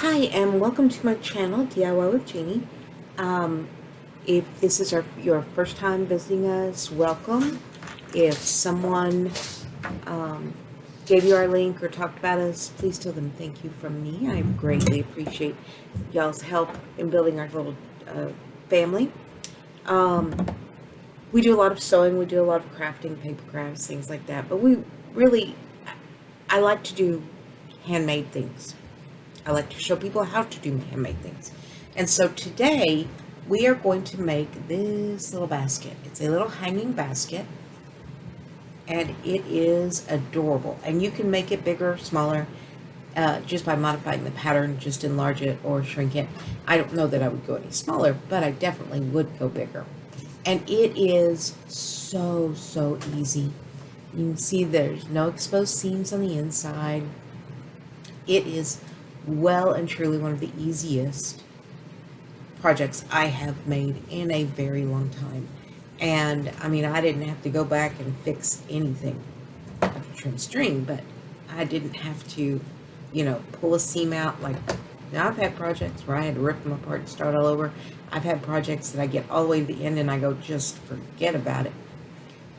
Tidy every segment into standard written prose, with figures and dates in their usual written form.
Hi, and welcome to my channel, DIY with Jeannie. Um, if this is your first time visiting us, welcome. If someone um, gave you our link or talked about us, please tell them thank you from me. I greatly appreciate y'all's help in building our little family. Um, we do a lot of sewing, we do a lot of crafting, paper crafts, things like that, but I like to do handmade things. I like to show people how to do handmade things. And so today we are going to make this little basket. It's a little hanging basket and it is adorable. And you can make it bigger or smaller just by modifying the pattern, just enlarge it or shrink it. I don't know that I would go any smaller, but I definitely would go bigger. And it is so easy. You can see there's no exposed seams on the inside. It is well and truly one of the easiest projects I have made in a very long time. And I mean, I didn't have to go back and fix anything. I could trim string, but I didn't have to, pull a seam out. Like, now I've had projects where I had to rip them apart and start all over. I've had projects that I get all the way to the end and I go, just forget about it.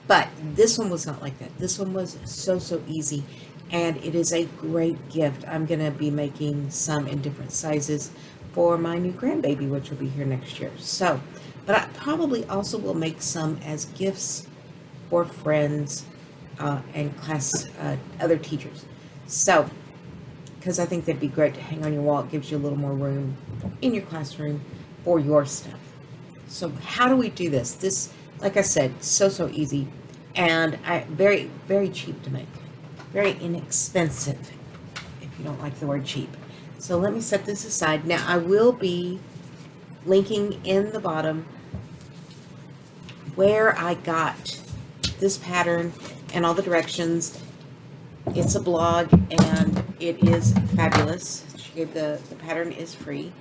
But this one was not like that. This one was so easy. And it is a great gift. I'm going to be making some in different sizes for my new grandbaby, which will be here next year. So, but I probably also will make some as gifts for friends and class, other teachers. So, because I think that'd be great to hang on your wall. It gives you a little more room in your classroom for your stuff. So how do we do this? This, like I said, so easy. And very cheap to make. Very inexpensive, if you don't like the word cheap. So let me set this aside. Now I will be linking in the bottom where I got this pattern and all the directions. It's a blog and it is fabulous. She gave the pattern is free.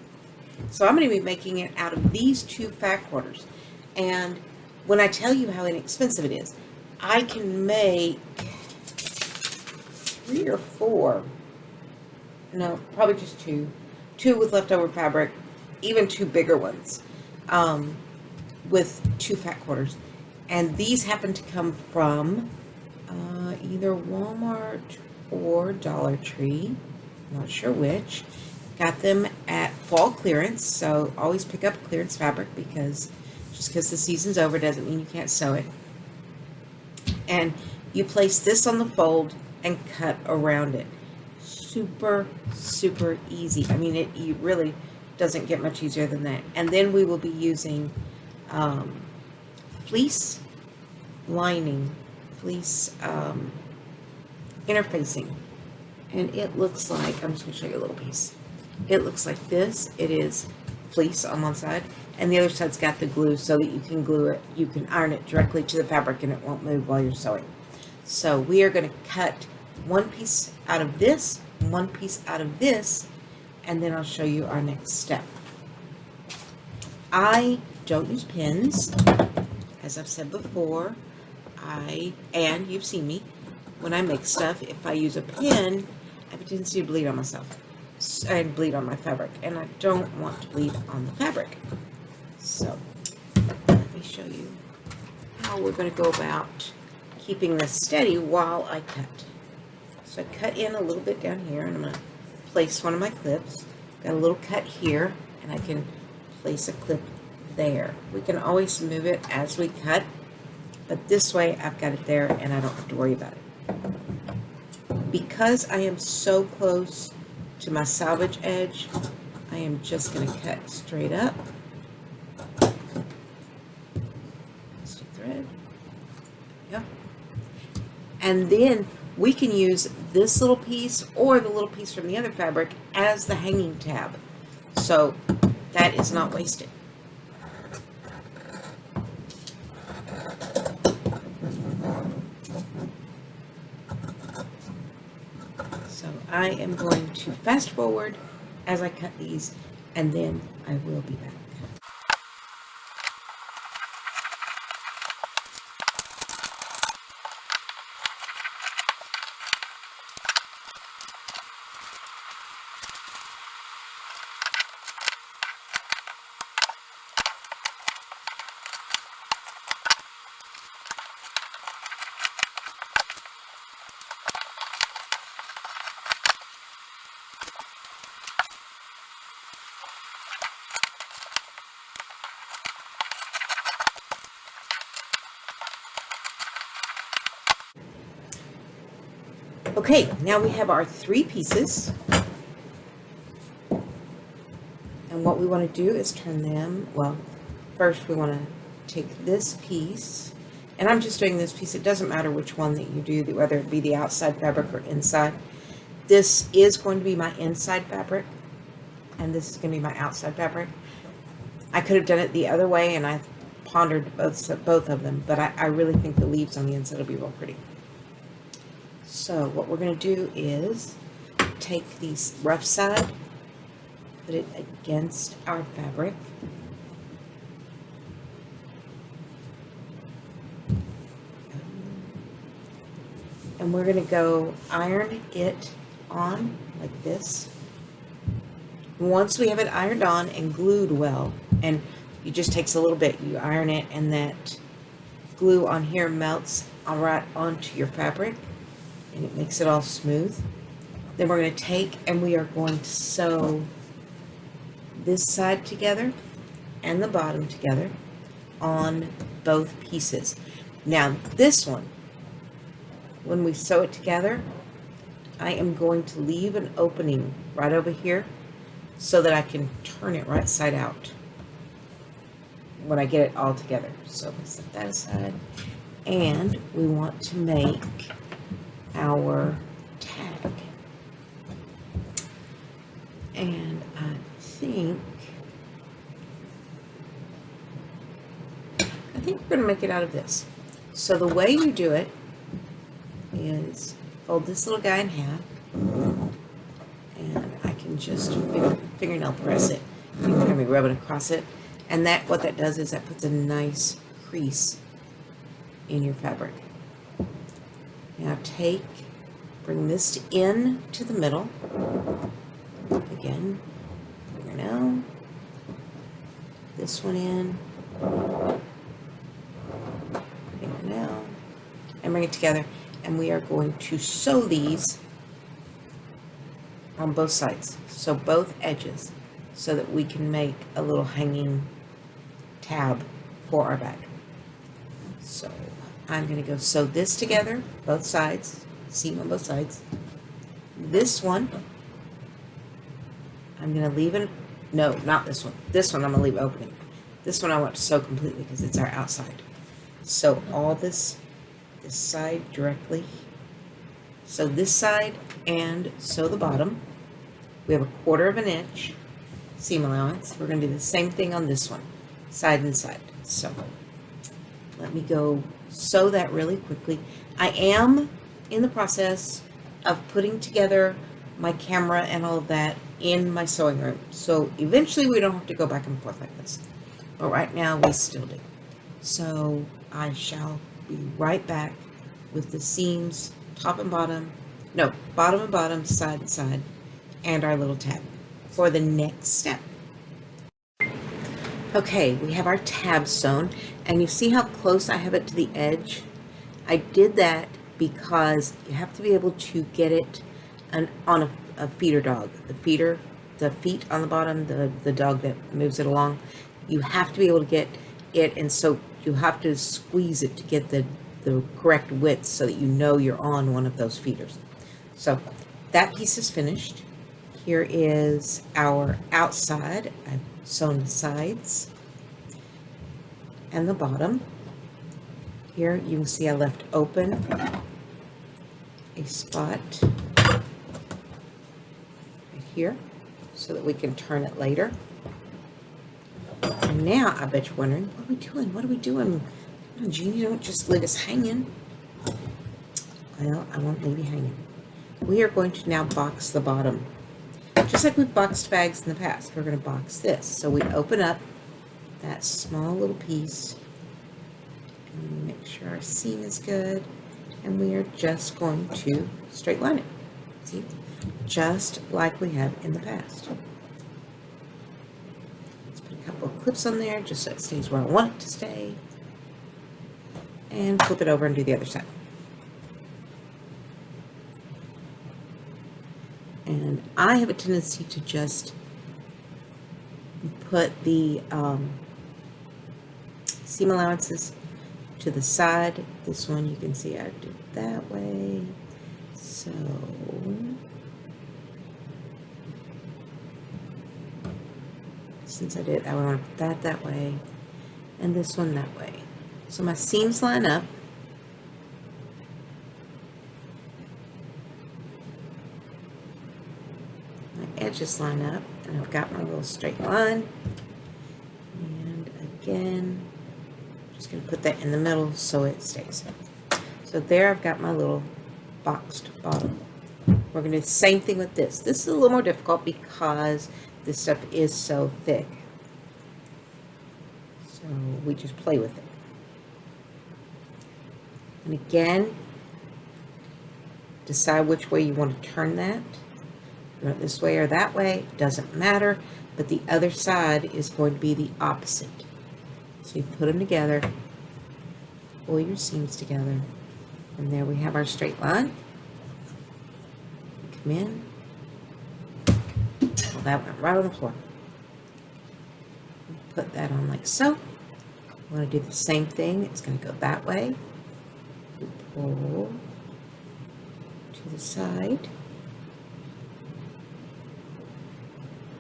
So I'm going to be making it out of these two fat quarters. And when I tell you how inexpensive it is, I can make 3 or 4, no, probably just 2 with leftover fabric, even 2 bigger ones, with 2 fat quarters. And these happen to come from either Walmart or Dollar Tree, not sure which. Got them at fall clearance, so always pick up clearance fabric, because just because the season's over doesn't mean you can't sew it. And you place this on the fold and cut around it. Super easy. I mean, it really doesn't get much easier than that. And then we will be using fleece lining, fleece interfacing. And it looks like, I'm just going to show you a little piece. It looks like this. It is fleece on one side, and the other side's got the glue so that you can glue it, you can iron it directly to the fabric and it won't move while you're sewing. So we are going to cut one piece out of this, one piece out of this, and then I'll show you our next step. I don't use pins, as I've said before. And you've seen me, when I make stuff, if I use a pin, I have a tendency to bleed on myself and bleed on my fabric, and I don't want to bleed on the fabric. So let me show you how we're going to go about keeping this steady while I cut. So I cut in a little bit down here, and I'm going to place one of my clips. Got a little cut here, and I can place a clip there. We can always move it as we cut, but this way I've got it there and I don't have to worry about it. Because I am so close to my salvage edge, I am just going to cut straight up. Stick thread. Yep. And then we can use this little piece or the little piece from the other fabric as the hanging tab. So that is not wasted. So I am going to fast forward as I cut these, and then I will be back. Okay, now we have our 3 pieces. And what we want to do is turn them, well, first we want to take this piece, and I'm just doing this piece. It doesn't matter which one that you do, whether it be the outside fabric or inside. This is going to be my inside fabric, and this is going to be my outside fabric. I could have done it the other way, and I pondered both of them, but I really think the leaves on the inside will be real pretty. So what we're going to do is take the rough side, put it against our fabric, and we're going to go iron it on like this. Once we have it ironed on and glued well, and it just takes a little bit, you iron it, and that glue on here melts right onto your fabric, and it makes it all smooth. Then we're going to take and we are going to sew this side together and the bottom together on both pieces. Now this one, when we sew it together, I am going to leave an opening right over here so that I can turn it right side out when I get it all together. So we set that aside, and we want to make our tag. And I think we're going to make it out of this. So the way you do it is fold this little guy in half, and I can just fingernail press it. You can hear me rubbing across it, and what that does is that puts a nice crease in your fabric. Now bring this in to the middle. Again, fingernail, this one in, fingernail, and bring it together. And we are going to sew these on both sides, so both edges, so that we can make a little hanging tab for our bag. So I'm going to go sew this together, both sides, seam on both sides. This one, I'm going to leave it, no, not this one. This one I'm going to leave opening. This one I want to sew completely because it's our outside. So all this side directly, sew this side and sew the bottom. We have 1/4 of an inch seam allowance. We're going to do the same thing on this one, side and side. So let me go sew that really quickly. I am in the process of putting together my camera and all of that in my sewing room, so eventually we don't have to go back and forth like this, but right now we still do. So I shall be right back with the seams, top and bottom, no, bottom and bottom, side and side, and our little tab for the next step. Okay, we have our tab sewn, and you see how close I have it to the edge? I did that because you have to be able to get it on a feeder dog. The feet on the bottom, the dog that moves it along, you have to be able to get it, and so you have to squeeze it to get the correct width so that you know you're on one of those feeders. So that piece is finished. Here is our outside. I've sewn the sides and the bottom. Here you can see I left open a spot right here so that we can turn it later. And now I bet you're wondering, what are we doing? What are we doing? Come on, Jeannie, don't just leave us hanging. Well, I won't leave you hanging. We are going to now box the bottom. Just like we've boxed bags in the past, we're going to box this. So we open up that small little piece, and we make sure our seam is good, and we are just going to straight line it. See? Just like we have in the past. Let's put a couple of clips on there just so it stays where I want it to stay. And flip it over and do the other side. And I have a tendency to just put the seam allowances to the side. This one you can see I do it that way. So since I did, I want to put that way and this one that way. So my seams line up. My edges line up, and I've got my little straight line. And again, I'm just going to put that in the middle so it stays. So there I've got my little boxed bottom. We're going to do the same thing with this. This is a little more difficult because this stuff is so thick. So we just play with it. And again, decide which way you want to turn that. You want it this way or that way, doesn't matter, but the other side is going to be the opposite. So you put them together, pull your seams together, and there we have our straight line. Come in. Well, that went right on the floor. Put that on like so. We want to do the same thing. It's going to go that way. We pull to the side.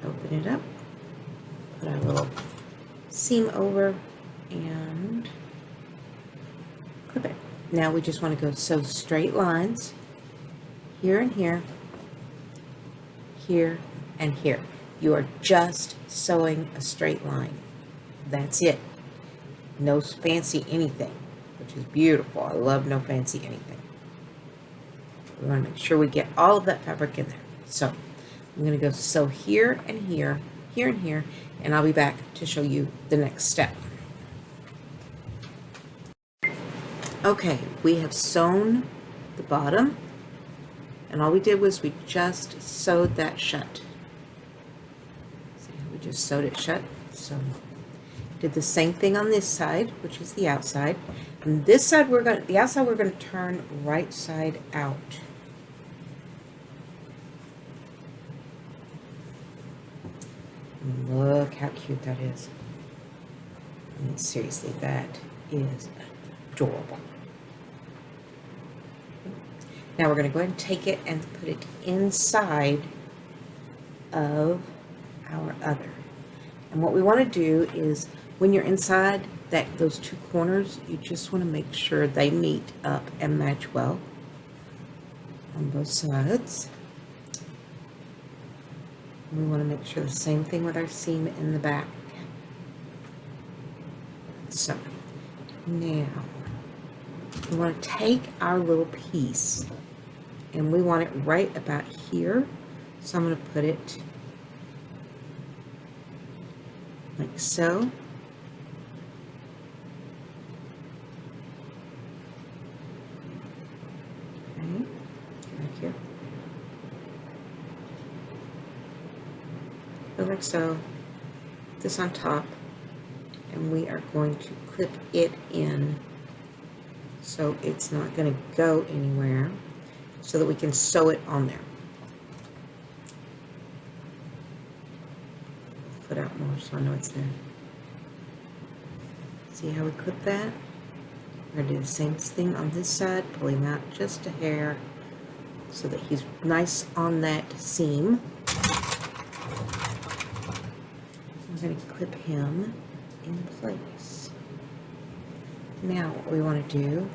Open it up. Put our little seam over and clip it. Now we just want to go sew straight lines here and here, here and here. You are just sewing a straight line. That's it. No fancy anything, which is beautiful. I love no fancy anything. We want to make sure we get all of that fabric in there. So I'm going to go sew here and here, here and here, and I'll be back to show you the next step. Okay, we have sewn the bottom, and all we did was we just sewed that shut. See, we just sewed it shut. So did the same thing on this side, which is the outside. And this side the outside we're going to turn right side out. Look how cute that is. I mean, seriously, that is adorable. Now we're going to go ahead and take it and put it inside of our other. And what we want to do is when you're inside those two corners, you just want to make sure they meet up and match well on both sides. We want to make sure the same thing with our seam in the back. So now we want to take our little piece and we want it right about here. So I'm going to put it like so. Okay, like here. Like so, this on top, and we are going to clip it in so it's not going to go anywhere, so that we can sew it on there. Put out more so I know it's there. See how we clip that? We're going to do the same thing on this side, pulling out just a hair so that he's nice on that seam. I'm going to clip him in place. Now what we want to do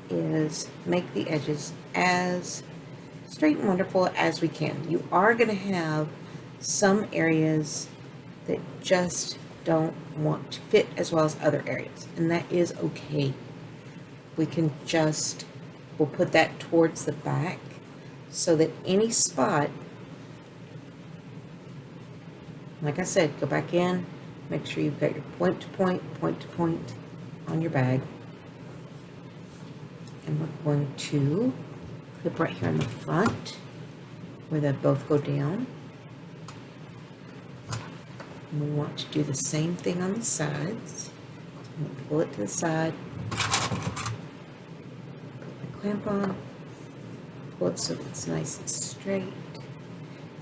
is make the edges as straight and wonderful as we can. You are going to have some areas that just don't want to fit as well as other areas, and that is okay. We can we'll put that towards the back so that any spot, like I said, go back in, make sure you've got your point to point, point to point on your bag. And we're going to clip right here in the front where they both go down. And we want to do the same thing on the sides. I'm going to pull it to the side, put my clamp on, pull it so that it's nice and straight.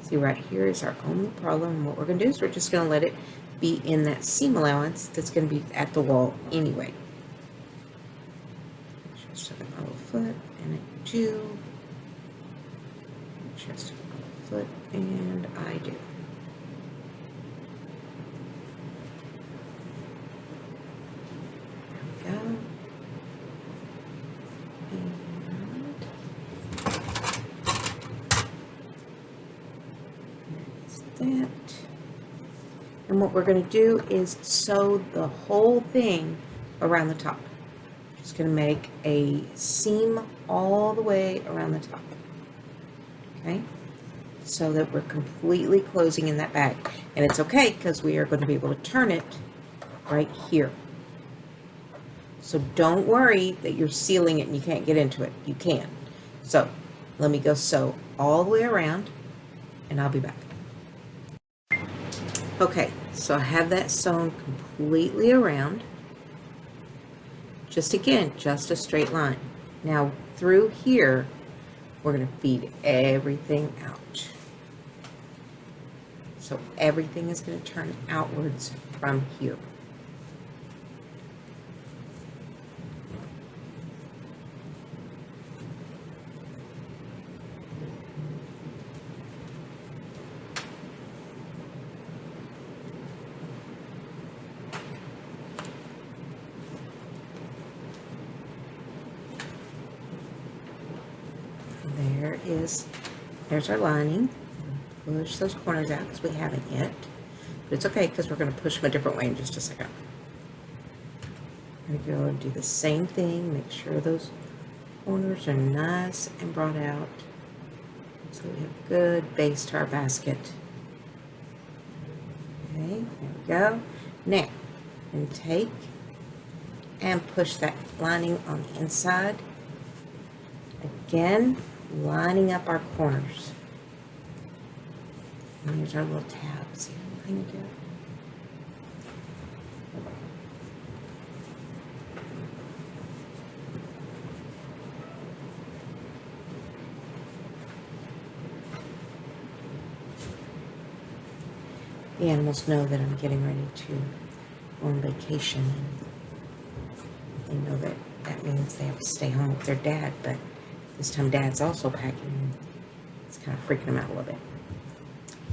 See, right here is our only problem. And what we're going to do is we're just going to let it be in that seam allowance that's going to be at the wall anyway. Make sure I stuck my little foot and I do. foot, and I do. There we go. And that. And what we're going to do is sew the whole thing around the top. Just going to make a seam all the way around the top. Okay? So that we're completely closing in that bag. And it's okay because we are going to be able to turn it right here. So don't worry that you're sealing it and you can't get into it. You can. So let me go sew all the way around and I'll be back. Okay, so I have that sewn completely around. Just again, just a straight line. Now through here, we're going to feed everything out. So everything is going to turn outwards from here. There's our lining. Push those corners out because we haven't yet. But it's okay because we're going to push them a different way in just a second. I'm going to go and do the same thing. Make sure those corners are nice and brought out. So we have a good base to our basket. Okay, there we go. Now, I'm going to take and push that lining on the inside. Again, lining up our corners. And here's our little tabs. Kind of good. The animals know that I'm getting ready to go on vacation. They know that that means they have to stay home with their dad, but this time Dad's also packing. It's kind of freaking them out a little bit.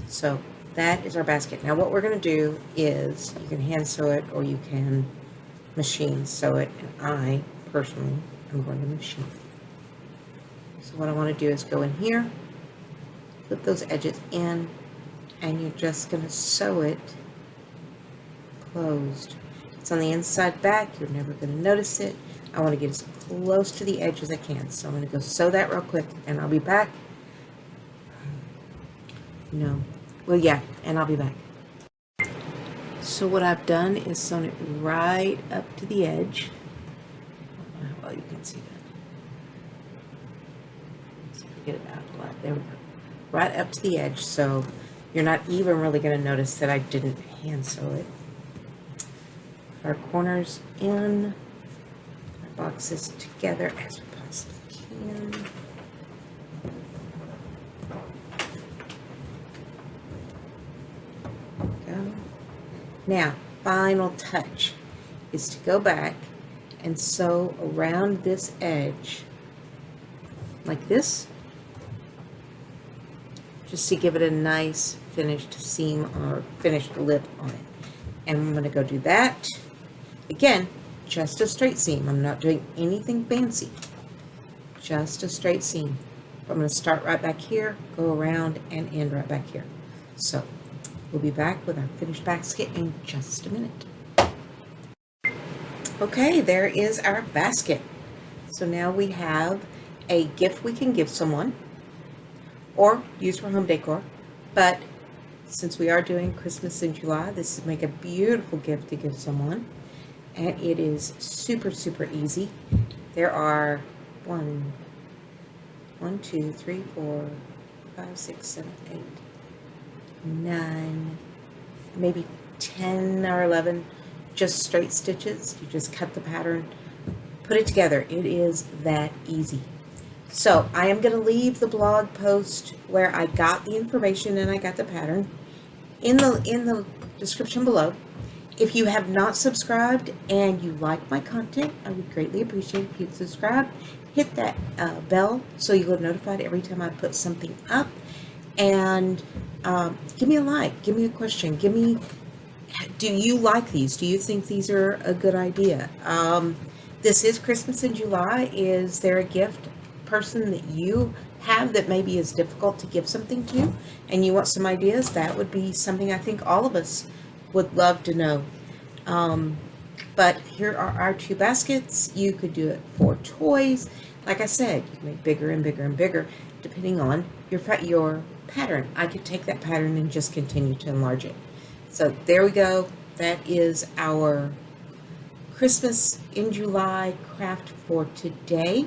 So that is our basket. Now what we're going to do is you can hand sew it or you can machine sew it. And I, personally, am going to machine. So what I want to do is go in here, put those edges in, and you're just going to sew it closed. It's on the inside back. You're never going to notice it. I want to get as close to the edge as I can. So I'm going to go sew that real quick and I'll be back. No. Well, yeah, and I'll be back. So what I've done is sewn it right up to the edge. I don't know how well you can see that. So get it out a lot. There we go. Right up to the edge. So you're not even really going to notice that I didn't hand sew it. Our corners in. Boxes together as we possibly can. Go. Now, final touch is to go back and sew around this edge like this, just to give it a nice finished seam or finished lip on it. And I'm going to go do that again. Just a straight seam. I'm not doing anything fancy. Just a straight seam. I'm going to start right back here, go around, and end right back here. So we'll be back with our finished basket in just a minute. Okay, there is our basket. So now we have a gift we can give someone or use for home decor. But since we are doing Christmas in July, this would make a beautiful gift to give someone. And it is super, super easy. There are 1, 2, 3, 4, 5, 6, 7, 8, 9, maybe 10 or 11 just straight stitches. You just cut the pattern, put it together. It is that easy. So I am going to leave the blog post where I got the information and I got the pattern in the description below. If you have not subscribed and you like my content, I would greatly appreciate if you'd subscribe. Hit that bell so you'll get notified every time I put something up. And give me a like, give me a question, do you like these? Do you think these are a good idea? This is Christmas in July. Is there a gift person that you have that maybe is difficult to give something to, and you want some ideas? That would be something I think all of us would love to know. But here are our two baskets. You could do it for toys. Like I said, you can make bigger and bigger and bigger depending on your pattern. I could take that pattern and just continue to enlarge it. So there we go. That is our Christmas in July craft for today.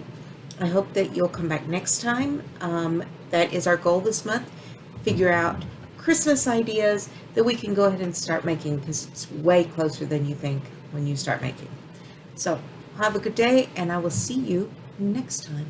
I hope that you'll come back next time. That is our goal this month. Figure out Christmas ideas that we can go ahead and start making, because it's way closer than you think when you start making. So have a good day, and I will see you next time.